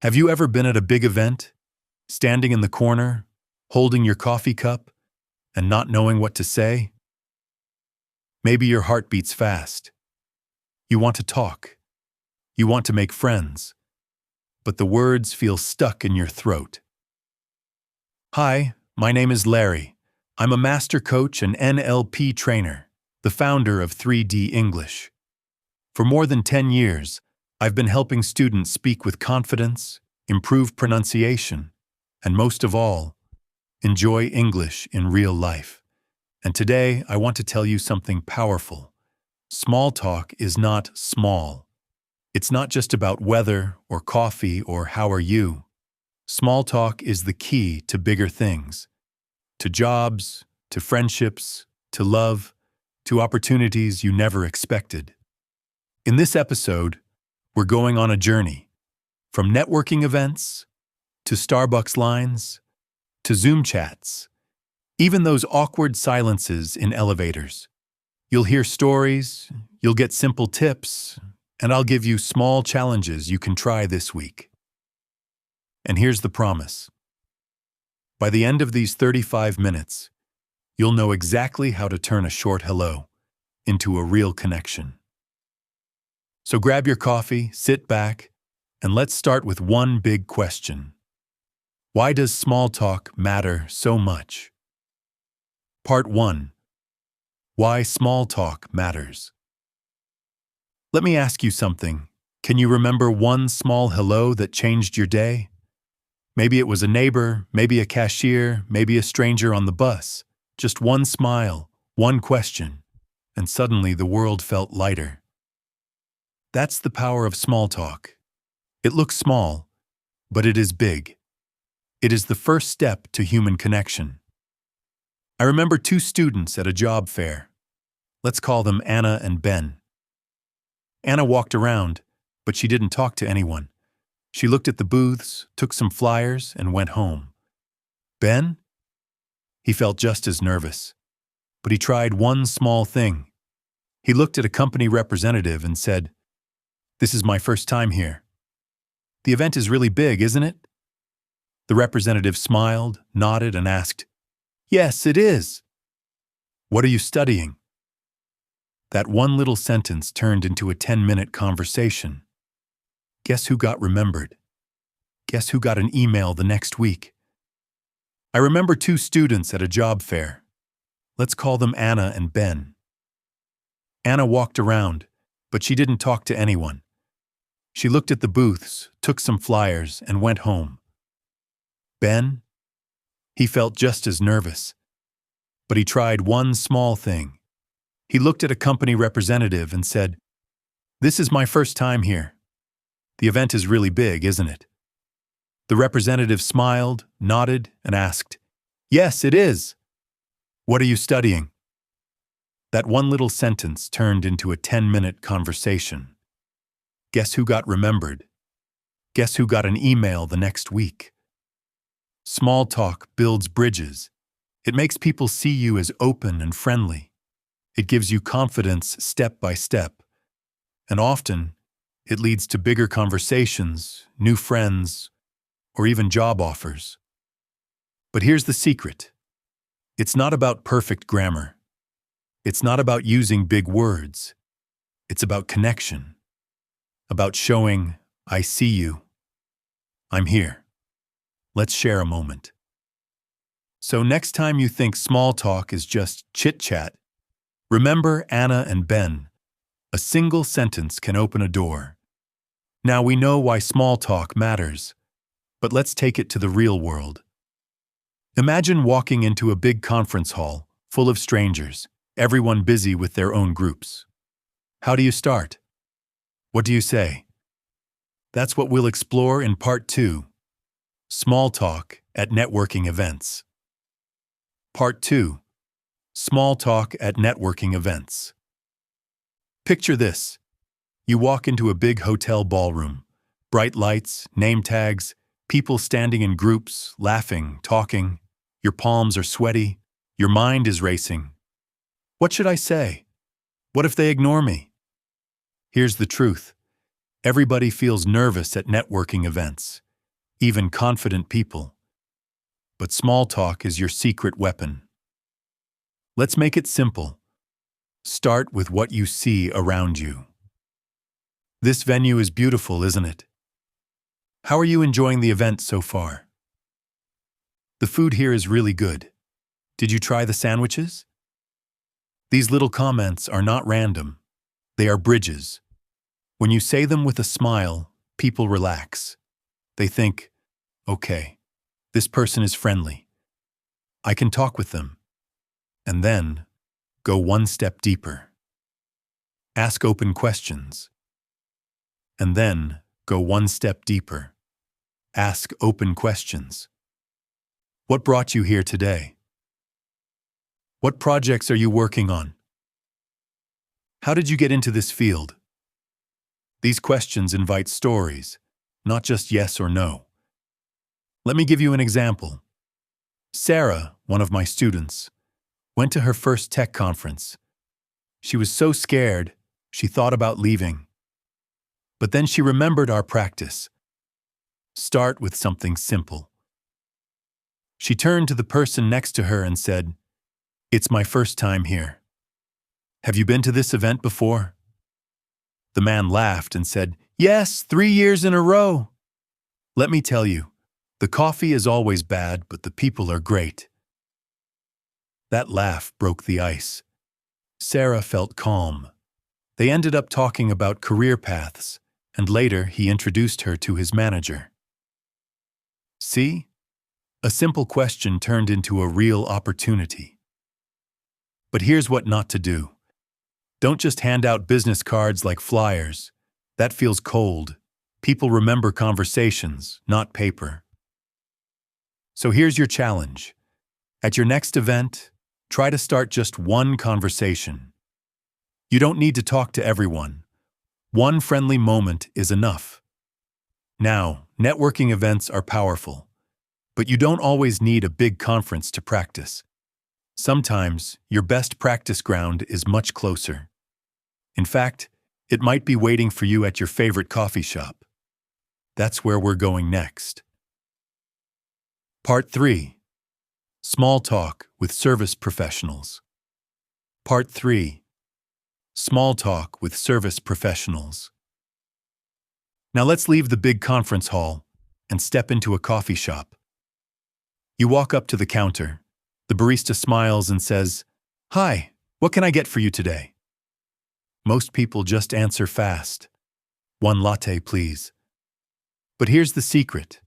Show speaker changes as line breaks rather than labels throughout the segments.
Have you ever been at a big event, standing in the corner, holding your coffee cup, and not knowing what to say? Maybe your heart beats fast. You want to talk. You want to make friends. But the words feel stuck in your throat. Hi, my name is Larry. I'm a master coach and NLP trainer, the founder of 3D English. For more than 10 years, I've been helping students speak with confidence, improve pronunciation, and most of all, enjoy English in real life. And today, I want to tell you something powerful. Small talk is not small. It's not just about weather or coffee or how are you. Small talk is the key to bigger things. To jobs, to friendships, to love, to opportunities you never expected. In this episode, we're going on a journey, from networking events, to Starbucks lines, to Zoom chats, even those awkward silences in elevators. You'll hear stories, you'll get simple tips, and I'll give you small challenges you can try this week. And here's the promise. By the end of these 35 minutes, you'll know exactly how to turn a short hello into a real connection. So grab your coffee, sit back, and let's start with one big question. Why does small talk matter so much? Part 1. Why small talk matters. Let me ask you something. Can you remember one small hello that changed your day? Maybe it was a neighbor, maybe a cashier, maybe a stranger on the bus. Just one smile, one question, and suddenly the world felt lighter. That's the power of small talk. It looks small, but it is big. It is the first step to human connection. I remember two students at a job fair. Let's call them Anna and Ben. Anna walked around, but she didn't talk to anyone. She looked at the booths, took some flyers, and went home. Ben? He felt just as nervous, but he tried one small thing. He looked at a company representative and said, "This is my first time here. The event is really big, isn't it?" The representative smiled, nodded, and asked, "Yes, it is." "What are you studying?" That one little sentence turned into a 10-minute conversation. Guess who got remembered? Guess who got an email the next week? I remember two students at a job fair. Let's call them Anna and Ben. Anna walked around, but she didn't talk to anyone. She looked at the booths, took some flyers, and went home. Ben? He felt just as nervous, but he tried one small thing. He looked at a company representative and said, "This is my first time here. The event is really big, isn't it?" The representative smiled, nodded, and asked, "Yes, it is." "What are you studying?" That one little sentence turned into a 10-minute conversation. Guess who got remembered? Guess who got an email the next week? Small talk builds bridges. It makes people see you as open and friendly. It gives you confidence step by step. And often, it leads to bigger conversations, new friends, or even job offers. But here's the secret. It's not about perfect grammar. It's not about using big words. It's about connection. About showing, "I see you. I'm here. Let's share a moment." So next time you think small talk is just chit-chat, remember Anna and Ben. A single sentence can open a door. Now we know why small talk matters, but let's take it to the real world. Imagine walking into a big conference hall full of strangers, everyone busy with their own groups. How do you start? What do you say? That's what we'll explore in Part 2, Small Talk at Networking Events. Part 2, Small Talk at Networking Events. Picture this. You walk into a big hotel ballroom. Bright lights, name tags, people standing in groups, laughing, talking. Your palms are sweaty. Your mind is racing. What should I say? What if they ignore me? Here's the truth. Everybody feels nervous at networking events. even confident people. But small talk is your secret weapon. Let's make it simple. Start with what you see around you. This venue is beautiful, isn't it? How are you enjoying the event so far? The food here is really good. Did you try the sandwiches? These little comments are not random. They are bridges. When you say them with a smile, people relax. They think, okay, this person is friendly. I can talk with them. And then, go one step deeper. Ask open questions. And then, go one step deeper. Ask open questions. What brought you here today? What projects are you working on? How did you get into this field? These questions invite stories, not just yes or no. Let me give you an example. Sarah, one of my students, went to her first tech conference. She was so scared, she thought about leaving. But then she remembered our practice. Start with something simple. She turned to the person next to her and said, "It's my first time here. Have you been to this event before?" The man laughed and said, "Yes, 3 years in a row." Let me tell you, the coffee is always bad, but the people are great. That laugh broke the ice. Sarah felt calm. They ended up talking about career paths, and later he introduced her to his manager. See? A simple question turned into a real opportunity. But here's what not to do. Don't just hand out business cards like flyers. That feels cold. People remember conversations, not paper. So here's your challenge. At your next event, try to start just one conversation. You don't need to talk to everyone. One friendly moment is enough. Now, networking events are powerful, but you don't always need a big conference to practice. Sometimes, your best practice ground is much closer. In fact, it might be waiting for you at your favorite coffee shop. That's where we're going next. Part 3. Small talk with service professionals. Part 3. Small talk with service professionals. Now let's leave the big conference hall and step into a coffee shop. You walk up to the counter. The barista smiles and says, "Hi, what can I get for you today?" Most people just answer fast. "1 latte, please." But here's the secret.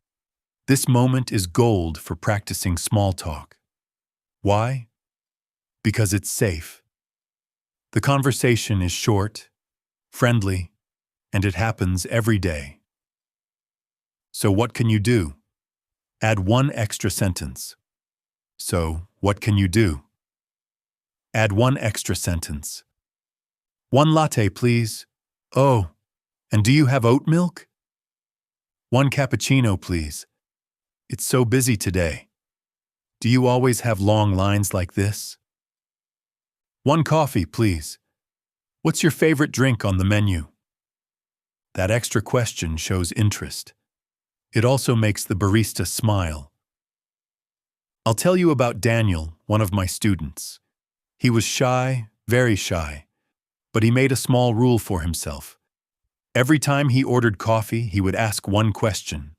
This moment is gold for practicing small talk. Why? Because it's safe. The conversation is short, friendly, and it happens every day. So what can you do? Add one extra sentence. So, what can you do? Add one extra sentence. 1 latte, please. Oh, and do you have oat milk? 1 cappuccino, please. It's so busy today. Do you always have long lines like this? 1 coffee, please. What's your favorite drink on the menu? That extra question shows interest. It also makes the barista smile. I'll tell you about Daniel, one of my students. He was shy, very shy, but he made a small rule for himself. Every time he ordered coffee, he would ask one question.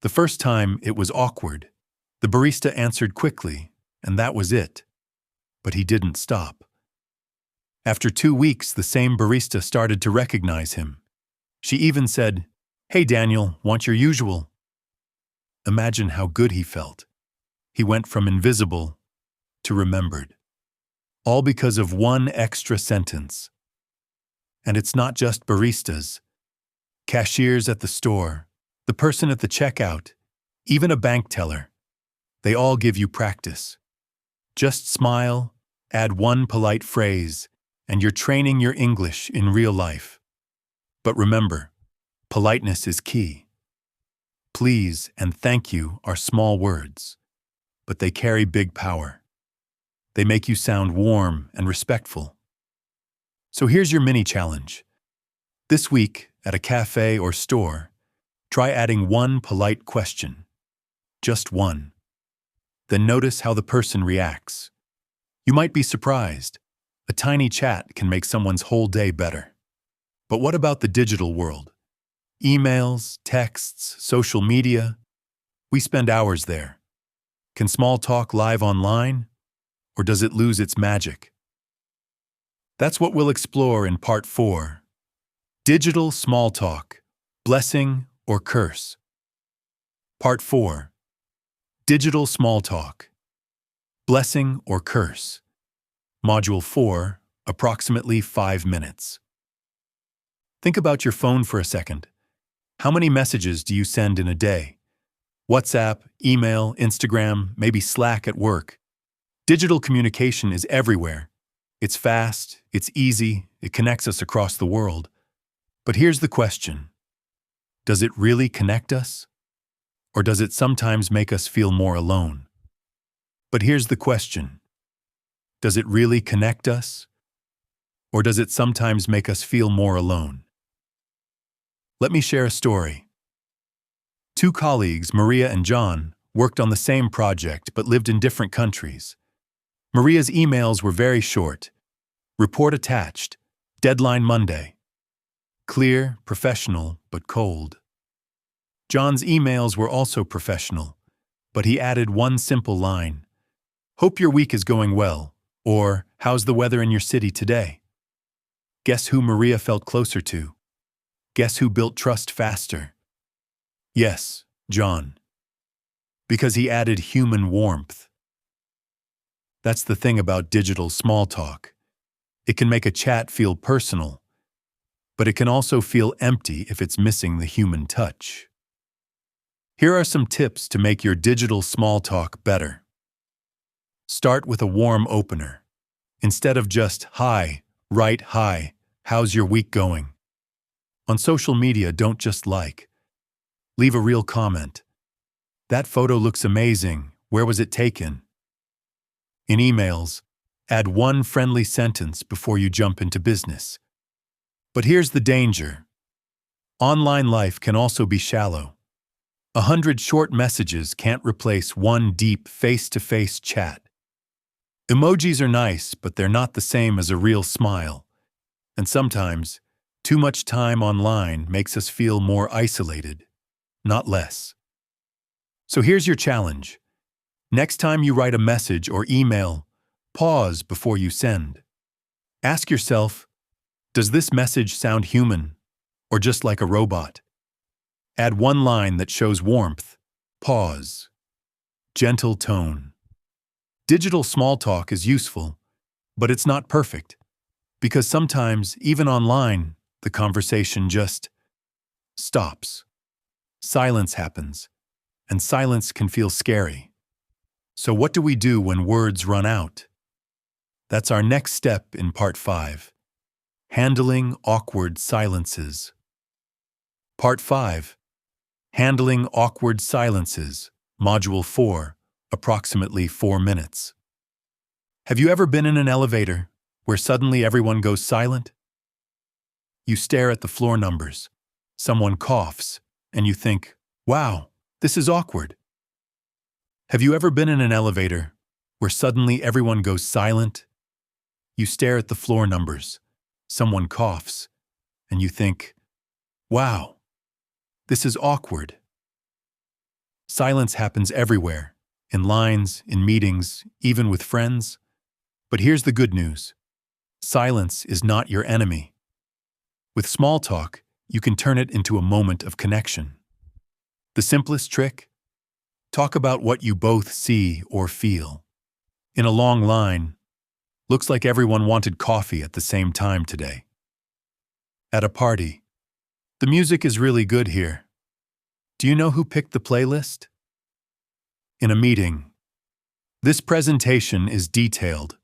The first time, it was awkward. The barista answered quickly, and that was it. But he didn't stop. After 2 weeks, the same barista started to recognize him. She even said, "Hey Daniel, want your usual?" Imagine how good he felt. He went from invisible to remembered. All because of one extra sentence. And it's not just baristas. Cashiers at the store, the person at the checkout, even a bank teller. They all give you practice. Just smile, add one polite phrase, and you're training your English in real life. But remember, politeness is key. Please and thank you are small words, but they carry big power. They make you sound warm and respectful. So here's your mini challenge. This week, at a cafe or store, Try adding one polite question. Just one. Then notice how the person reacts. You might be surprised. A tiny chat can make someone's whole day better. But what about the digital world? Emails, texts, social media. We spend hours there. Can small talk live online? Or does it lose its magic? That's what we'll explore in Part 4. Digital small talk, blessing or curse. Part 4. Digital small talk, blessing or curse. Module 4, approximately 5 minutes. Think about your phone for a second. How many messages do you send in a day? WhatsApp, email, Instagram, maybe Slack at work. Digital communication is everywhere. It's fast, it's easy, it connects us across the world. But here's the question. Does it really connect us? Or does it sometimes make us feel more alone? But here's the question. Does it really connect us? Or does it sometimes make us feel more alone? Let me share a story. Two colleagues, Maria and John, worked on the same project but lived in different countries. Maria's emails were very short. Report attached. Deadline Monday. Clear, professional, but cold. John's emails were also professional, but he added one simple line. Hope your week is going well, or how's the weather in your city today? Guess who Maria felt closer to? Guess who built trust faster? Yes, John. Because he added human warmth. That's the thing about digital small talk. It can make a chat feel personal, but it can also feel empty if it's missing the human touch. Here are some tips to make your digital small talk better. Start with a warm opener. Instead of just, hi, write, hi, how's your week going? On social media, don't just like. Leave a real comment. That photo looks amazing. Where was it taken? In emails, add one friendly sentence before you jump into business. But here's the danger. Online life can also be shallow. 100 short messages can't replace one deep face-to-face chat. Emojis are nice, but they're not the same as a real smile. And sometimes, too much time online makes us feel more isolated, not less. So here's your challenge. Next time you write a message or email, pause before you send. Ask yourself, does this message sound human or just like a robot? Add one line that shows warmth. Pause. Gentle tone. Digital small talk is useful, but it's not perfect, because sometimes, even online, the conversation just stops. Silence happens, and silence can feel scary. So what do we do when words run out? That's our next step in Part 5. Handling awkward silences. Part 5. Handling awkward silences. Module 4. Approximately 4 minutes. Have you ever been in an elevator where suddenly everyone goes silent? You stare at the floor numbers. Someone coughs, and you think, wow, this is awkward. Have you ever been in an elevator where suddenly everyone goes silent? You stare at the floor numbers. Someone coughs, and you think, wow, this is awkward. Silence happens everywhere, in lines, in meetings, even with friends. But here's the good news. Silence is not your enemy. With small talk, you can turn it into a moment of connection. The simplest trick? Talk about what you both see or feel. In a long line, looks like everyone wanted coffee at the same time today. At a party, the music is really good here. Do you know who picked the playlist? In a meeting, this presentation is detailed.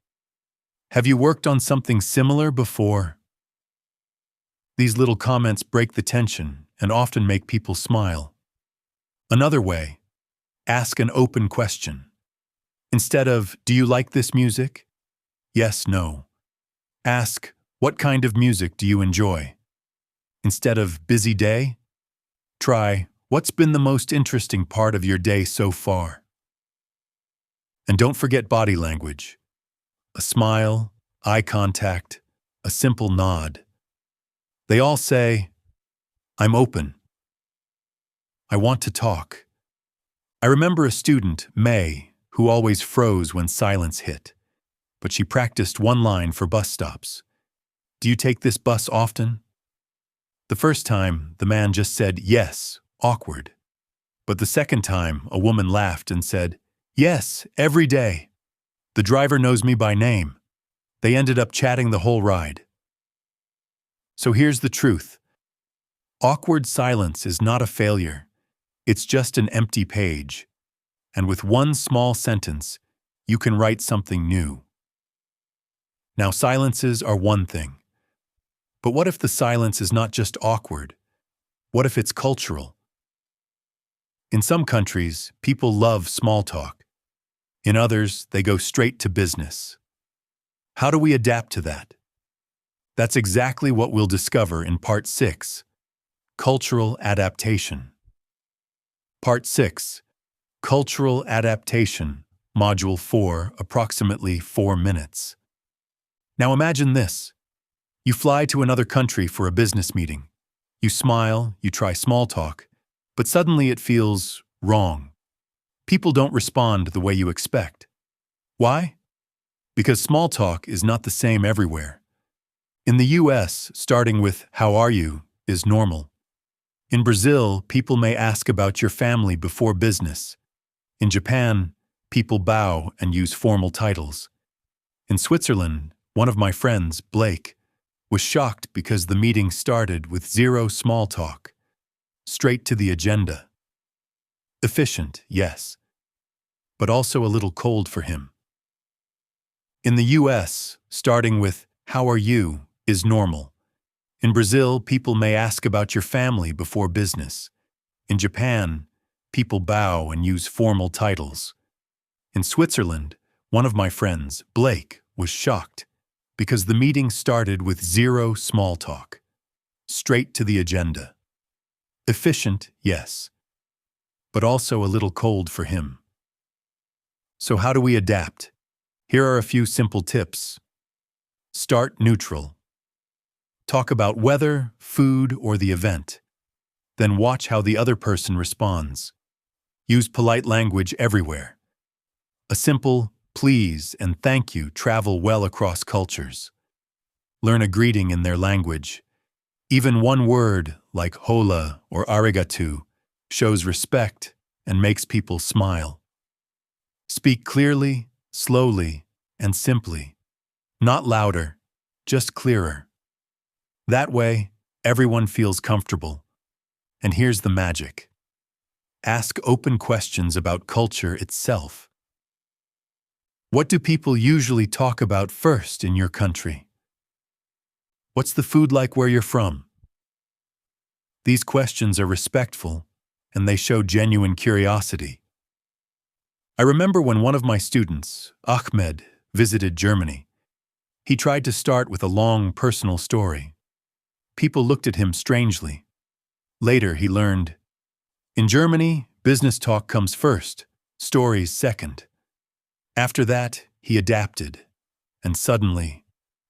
Have you worked on something similar before? These little comments break the tension and often make people smile. Another way, ask an open question. Instead of, do you like this music? Yes, no. Ask, what kind of music do you enjoy? Instead of busy day, try, What's been the most interesting part of your day so far? And don't forget body language. A smile, eye contact, a simple nod. They all say, I'm open. I want to talk. I remember a student, May, who always froze when silence hit, but she practiced one line for bus stops. Do you take this bus often? The first time, the man just said, yes, awkward. But the second time, a woman laughed and said, yes, every day. The driver knows me by name. They ended up chatting the whole ride. So here's the truth. Awkward silence is not a failure. It's just an empty page. And with one small sentence, you can write something new. Now, silences are one thing. But what if the silence is not just awkward? What if it's cultural? In some countries, people love small talk. In others, they go straight to business. How do we adapt to that? That's exactly what we'll discover in Part 6, Cultural Adaptation. Part 6, Cultural Adaptation, Module 4, approximately 4 minutes. Now imagine this. You fly to another country for a business meeting. You smile, you try small talk, but suddenly it feels wrong. People don't respond the way you expect. Why? Because small talk is not the same everywhere. In the US, starting with "How are you?" is normal. In Brazil, people may ask about your family before business. In Japan, people bow and use formal titles. In Switzerland, one of my friends, Blake, was shocked because the meeting started with zero small talk. Straight to the agenda. Efficient, yes, but also a little cold for him. In the US, starting with "How are you?" is normal. In Brazil, people may ask about your family before business. In Japan, people bow and use formal titles. In Switzerland, one of my friends, Blake, was shocked because the meeting started with zero small talk. Straight to the agenda. Efficient, yes, but also a little cold for him. So how do we adapt? Here are a few simple tips. Start neutral. Talk about weather, food, or the event. Then watch how the other person responds. Use polite language everywhere. A simple please and thank you travel well across cultures. Learn a greeting in their language. Even one word, like hola or arigato, shows respect and makes people smile. Speak clearly, slowly, and simply. Not louder, just clearer. That way, everyone feels comfortable. And here's the magic. Ask open questions about culture itself. What do people usually talk about first in your country? What's the food like where you're from? These questions are respectful, and they show genuine curiosity. I remember when one of my students, Ahmed, visited Germany. He tried to start with a long personal story. People looked at him strangely. Later, he learned, in Germany, business talk comes first, stories second. After that, he adapted, and suddenly,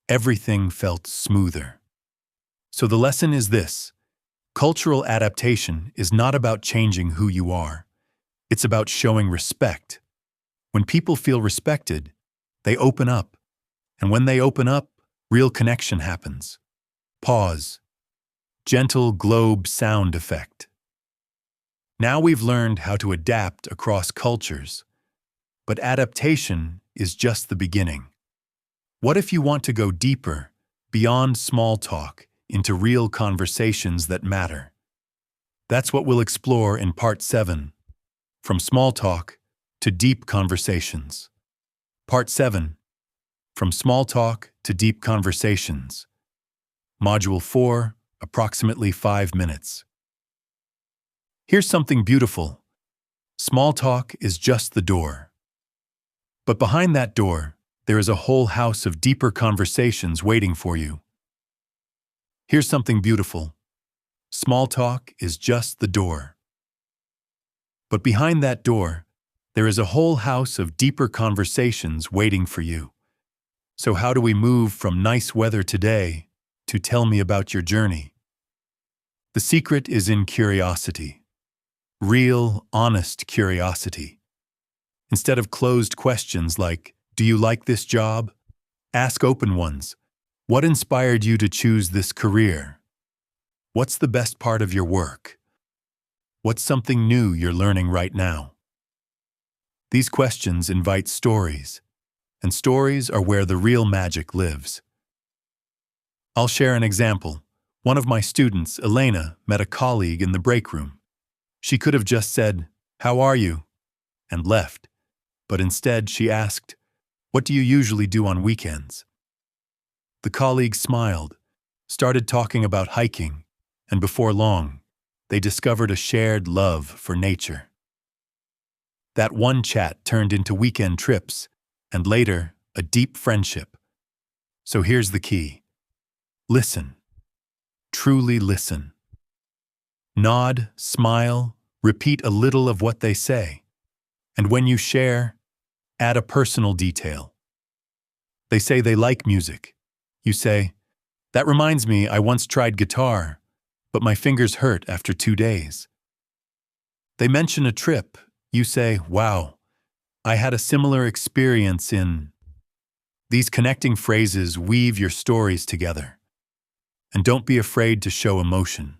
everything felt smoother. So the lesson is this. Cultural adaptation is not about changing who you are. It's about showing respect. When people feel respected, they open up. And when they open up, real connection happens. Pause. Gentle globe sound effect. Now we've learned how to adapt across cultures. But adaptation is just the beginning. What if you want to go deeper, beyond small talk, into real conversations that matter? That's what we'll explore in Part 7, From Small Talk to Deep Conversations. Part 7, From Small Talk to Deep Conversations. Module 4, approximately 5 minutes. Here's something beautiful. Small talk is just the door. But behind that door, there is a whole house of deeper conversations waiting for you. Here's something beautiful. Small talk is just the door. But behind that door, there is a whole house of deeper conversations waiting for you. So how do we move from nice weather today to tell me about your journey? The secret is in curiosity. Real, honest curiosity. Instead of closed questions like, do you like this job? Ask open ones. What inspired you to choose this career? What's the best part of your work? What's something new you're learning right now? These questions invite stories, and stories are where the real magic lives. I'll share an example. One of my students, Elena, met a colleague in the break room. She could have just said, "How are you?" and left, but instead she asked, "What do you usually do on weekends?" The colleague smiled, started talking about hiking, and before long, they discovered a shared love for nature. That one chat turned into weekend trips, and later, a deep friendship. So here's the key. Listen. Truly listen. Nod, smile, repeat a little of what they say. And when you share, add a personal detail. They say they like music. You say, "That reminds me, I once tried guitar, but my fingers hurt after 2 days." They mention a trip. You say, "Wow, I had a similar experience in..." These connecting phrases weave your stories together. And don't be afraid to show emotion.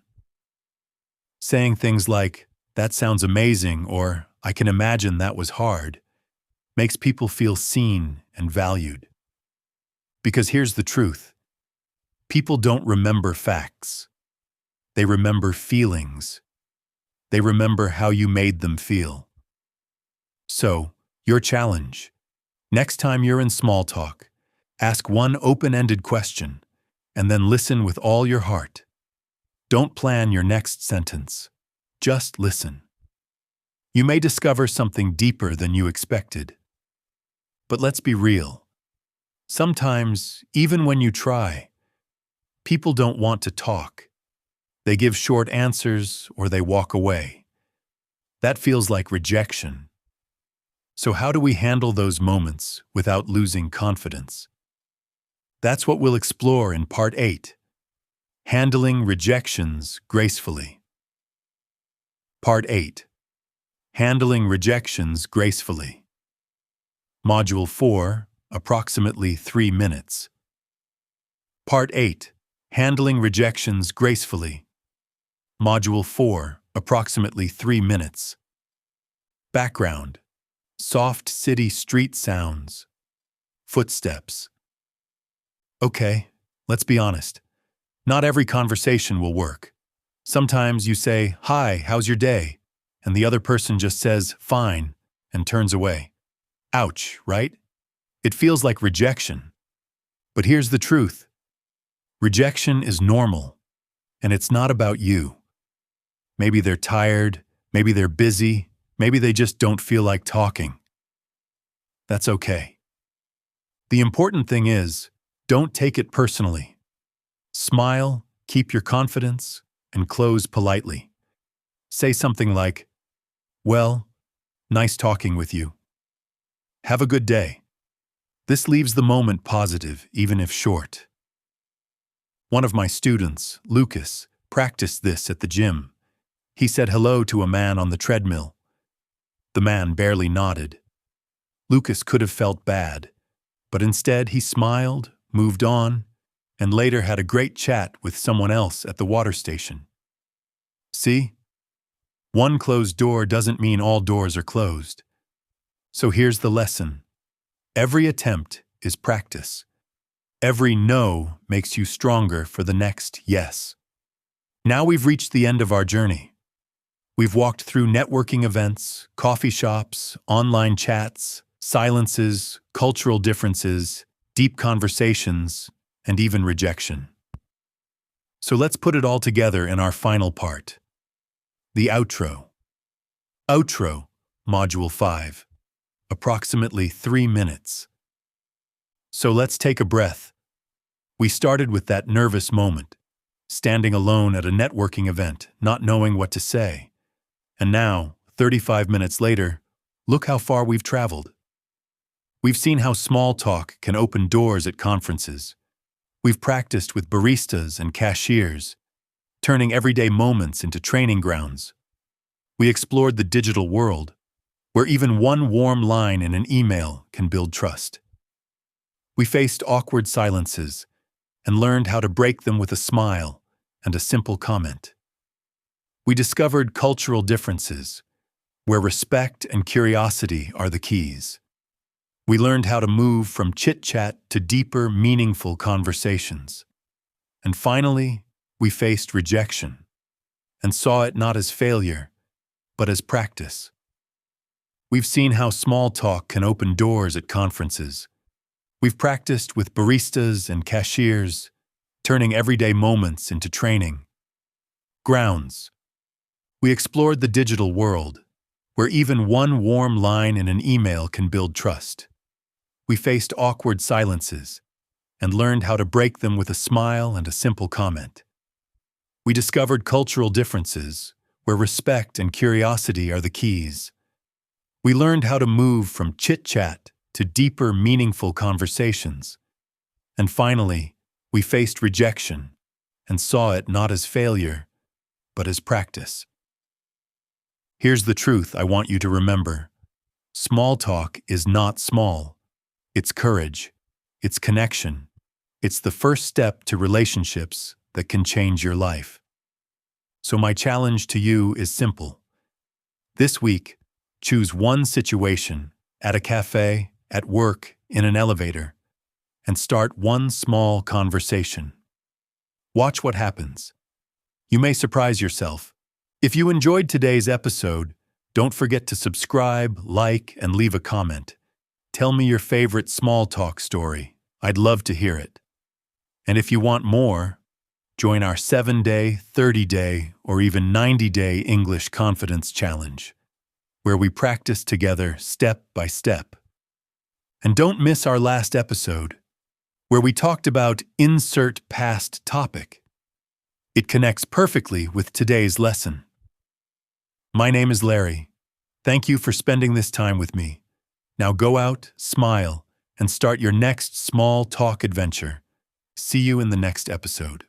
Saying things like, "That sounds amazing," or "I can imagine that was hard," makes people feel seen and valued. Because here's the truth. People don't remember facts. They remember feelings. They remember how you made them feel. So, your challenge. Next time you're in small talk, ask one open-ended question, and then listen with all your heart. Don't plan your next sentence. Just listen. You may discover something deeper than you expected. But let's be real. Sometimes, even when you try, people don't want to talk. They give short answers or they walk away. That feels like rejection. So how do we handle those moments without losing confidence? That's what we'll explore in Part 8. Handling rejections gracefully. Part 8. Handling rejections gracefully. Module 4, approximately 3 minutes. Part 8. Handling rejections gracefully. Module 4, approximately 3 minutes. Background. Soft city street sounds. Footsteps. Okay, let's be honest. Not every conversation will work. Sometimes you say, "Hi, how's your day?" and the other person just says, "Fine," and turns away. Ouch, right? It feels like rejection. But here's the truth. Rejection is normal, and it's not about you. Maybe they're tired, maybe they're busy, maybe they just don't feel like talking. That's okay. The important thing is, don't take it personally. Smile, keep your confidence, and close politely. Say something like, "Well, nice talking with you. Have a good day." This leaves the moment positive, even if short. One of my students, Lucas, practiced this at the gym. He said hello to a man on the treadmill. The man barely nodded. Lucas could have felt bad, but instead he smiled, moved on, and later had a great chat with someone else at the water station. See? One closed door doesn't mean all doors are closed. So here's the lesson. Every attempt is practice. Every no makes you stronger for the next yes. Now we've reached the end of our journey. We've walked through networking events, coffee shops, online chats, silences, cultural differences, deep conversations, and even rejection. So let's put it all together in our final part. The outro. Outro, Module 5. Approximately 3 minutes. So let's take a breath. We started with that nervous moment, standing alone at a networking event, not knowing what to say. And now, 35 minutes later, look how far we've traveled. We've seen how small talk can open doors at conferences. We've practiced with baristas and cashiers, turning everyday moments into training grounds. We explored the digital world, where even one warm line in an email can build trust. We faced awkward silences and learned how to break them with a smile and a simple comment. We discovered cultural differences, where respect and curiosity are the keys. We learned how to move from chit-chat to deeper, meaningful conversations. And finally, we faced rejection and saw it not as failure, but as practice. We've seen how small talk can open doors at conferences. We've practiced with baristas and cashiers, turning everyday moments into training grounds. We explored the digital world, where even one warm line in an email can build trust. We faced awkward silences and learned how to break them with a smile and a simple comment. We discovered cultural differences, where respect and curiosity are the keys. We learned how to move from chit-chat to deeper, meaningful conversations. And finally, we faced rejection and saw it not as failure, but as practice. Here's the truth I want you to remember. Small talk is not small. It's courage. It's connection. It's the first step to relationships that can change your life. So my challenge to you is simple. This week, choose one situation, at a cafe, at work, in an elevator, and start one small conversation. Watch what happens. You may surprise yourself. If you enjoyed today's episode, don't forget to subscribe, like, and leave a comment. Tell me your favorite small talk story. I'd love to hear it. And if you want more, join our 7-day, 30-day, or even 90-day English Confidence Challenge, where we practice together step by step. And don't miss our last episode, where we talked about insert past topic. It connects perfectly with today's lesson. My name is Larry. Thank you for spending this time with me. Now go out, smile, and start your next small talk adventure. See you in the next episode.